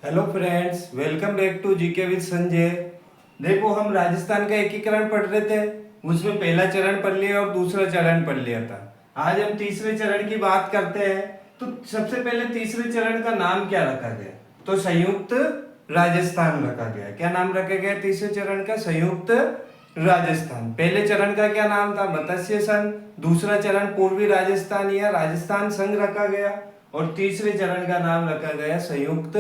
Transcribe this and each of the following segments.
Hello friends, welcome back to GK with Sanjay. देखो, हम राजस्थान का एकीकरण पढ़ रहे थे। उसमें पहला चरण पढ़ लिया और दूसरा चरण पढ़ लिया था। आज हम तीसरे चरण की बात करते हैं। तो सबसे पहले तीसरे चरण का नाम क्या रखा गया? तो संयुक्त राजस्थान रखा गया। क्या नाम रखा गया तीसरे चरण का? संयुक्त राजस्थान। पहले चरण का क्या नाम था? मत्स्य संघ। दूसरा चरण पूर्वी राजस्थान या राजस्थान संघ रखा गया और तीसरे चरण का नाम रखा गया संयुक्त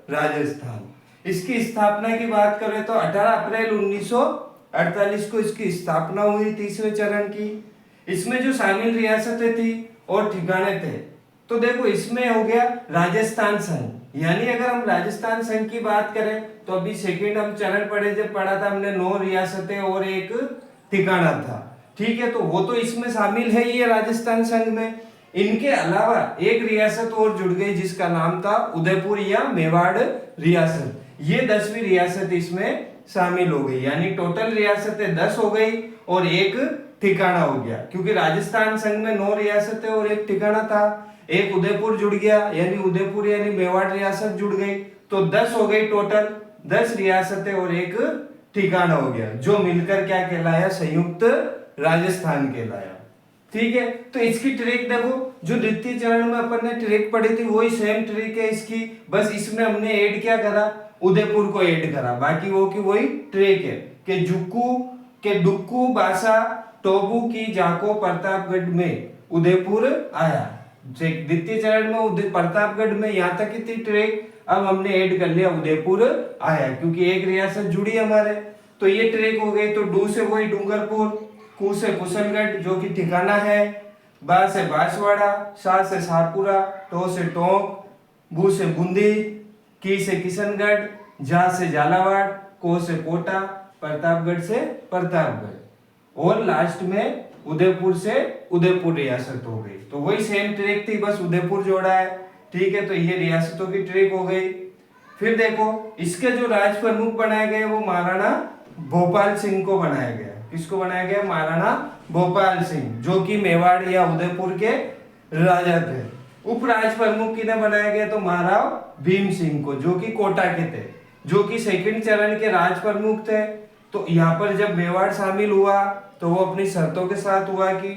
राजस्थान। इसकी स्थापना की बात करें तो 18 अप्रैल 1948 को इसकी स्थापना हुई तीसरे चरण की। इसमें जो शामिल रियासतें थी और ठिकाने थे, तो देखो इसमें हो गया राजस्थान संघ। यानी अगर हम राजस्थान संघ की बात करें तो अभी सेकंड हम चरण पढ़े जब पढ़ा था हमने 9 रियासतें और एक ठिकाना था। ठीक है, तो वो तो इसमें शामिल है ही है राजस्थान संघ में। इनके अलावा एक रियासत और जुड़ गई जिसका नाम था उदयपुर या मेवाड़ रियासत। ये 10वीं रियासत इसमें शामिल हो गई। यानी टोटल रियासतें 10 हो गई और एक ठिकाना हो गया, क्योंकि राजस्थान संघ में 9 रियासतें और एक ठिकाना था। एक उदयपुर जुड़ गया, यानी उदयपुर यानी मेवाड़ रियासत जुड़ गई, तो 10 हो गई टोटल। 10 रियासतें और एक ठिकाना हो गया, जो मिलकर क्या कहलाया? संयुक्त राजस्थान कहलाया। ठीक है, तो इसकी ट्रिक देखो, जो द्वितीय चरण में अपन ने ट्रिक पढ़ी थी वही सेम ट्रिक है इसकी। बस इसमें हमने ऐड क्या करा? उदयपुर को ऐड करा। बाकी वो की वही ट्रिक है कि जुक्कू के दुक्कू बासा टोबू की जाको प्रतापगढ़ में उदयपुर आया। द्वितीय चरण में प्रतापगढ़ में यहाँ तक की थी ट्रिक। अब हमने ऐड कर लिया उदयपुर आया, क्योंकि एक रियासत जुड़ी हमारे, तो ये ट्रिक हो गई। तो डू से वही डूंगरपुर, कू से कुशलगढ़ जो कि ठिकाना है, बा से बांसवाड़ा, सा से शाहपुरा, टो से टोंक, बू से बूंदी, की से किशनगढ़, जा से झालावाड़, को से कोटा, प्रतापगढ़ से प्रतापगढ़ और लास्ट में उदयपुर से उदयपुर रियासत हो गई। तो वही सेम ट्रिक थी, बस उदयपुर जोड़ा है। ठीक है, तो ये रियासतों की ट्रिक हो गई। फिर देखो, इसके जो राज प्रमुख बनाए गए वो महाराणा भोपाल सिंह को बनाया गया। किसको बनाया गया? महाराणा भोपाल सिंह, जो कि मेवाड़ या उदयपुर के राजा थे। उपराज प्रमुख किन्हें बनाया गया? तो महाराव भीम सिंह को, जो कि कोटा के थे, जो कि सेकंड चरण के राज प्रमुख थे। तो यहाँ पर जब मेवाड़ शामिल हुआ तो वो अपनी शर्तों के साथ हुआ कि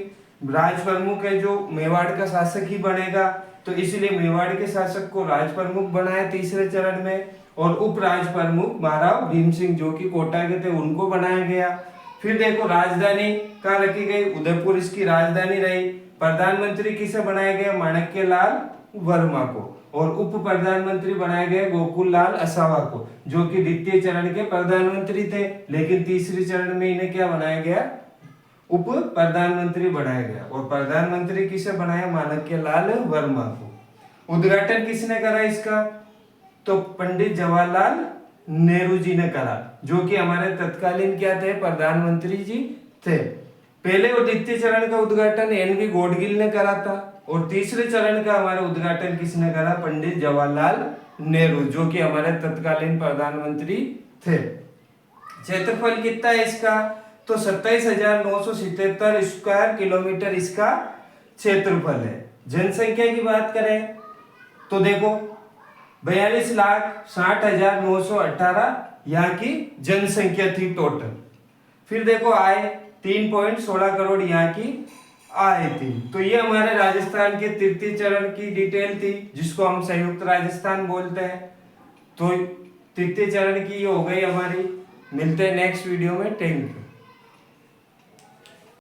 राज प्रमुख है जो मेवाड़ का शासक ही बनेगा, तो इसलिए मेवाड़ के शासक को राज प्रमुख बनाया तीसरे चरण में, और उपराज प्रमुख महाराव भीम सिंह जो कि कोटा के थे उनको बनाया गया। फिर देखो, राजधानी कहाँ रखी गई? उदयपुर इसकी राजधानी रही। प्रधानमंत्री किसे बनाया गया? माणक्य लाल वर्मा को, और उप प्रधानमंत्री बनाया गया गोकुल लाल असावा को, जो कि द्वितीय चरण के प्रधानमंत्री थे। लेकिन तीसरे चरण में इन्हें क्या बनाया गया? उप प्रधानमंत्री बनाया गया। और प्रधानमंत्री किसे बनाया? माणक्य लाल वर्मा को। उद्घाटन किसने करा इसका? तो पंडित जवाहरलाल नेहरू जी ने करा, जो कि हमारे तत्कालीन क्या थे? प्रधानमंत्री जी थे। पहले और द्वितीय चरण का उद्घाटन एनवी गॉडगिल ने करा था, और तीसरे चरण का हमारा उद्घाटन किसने करा? पंडित जवाहरलाल नेहरू, जो कि हमारे तत्कालीन प्रधानमंत्री थे। क्षेत्रफल कितना है इसका? तो 27,977 स्क्वायर किलोमीटर इसका क्षेत्रफल है। जनसंख्या की बात करें तो देखो, 42,60,918 यहाँ की जनसंख्या थी टोटल। फिर देखो, आय 3.16 करोड़ यहाँ की आय थी। तो ये हमारे राजस्थान के तृतीय चरण की डिटेल थी, जिसको हम संयुक्त राजस्थान बोलते हैं। तो तृतीय चरण की ये हो गई हमारी। मिलते हैं नेक्स्ट वीडियो में। Thank you.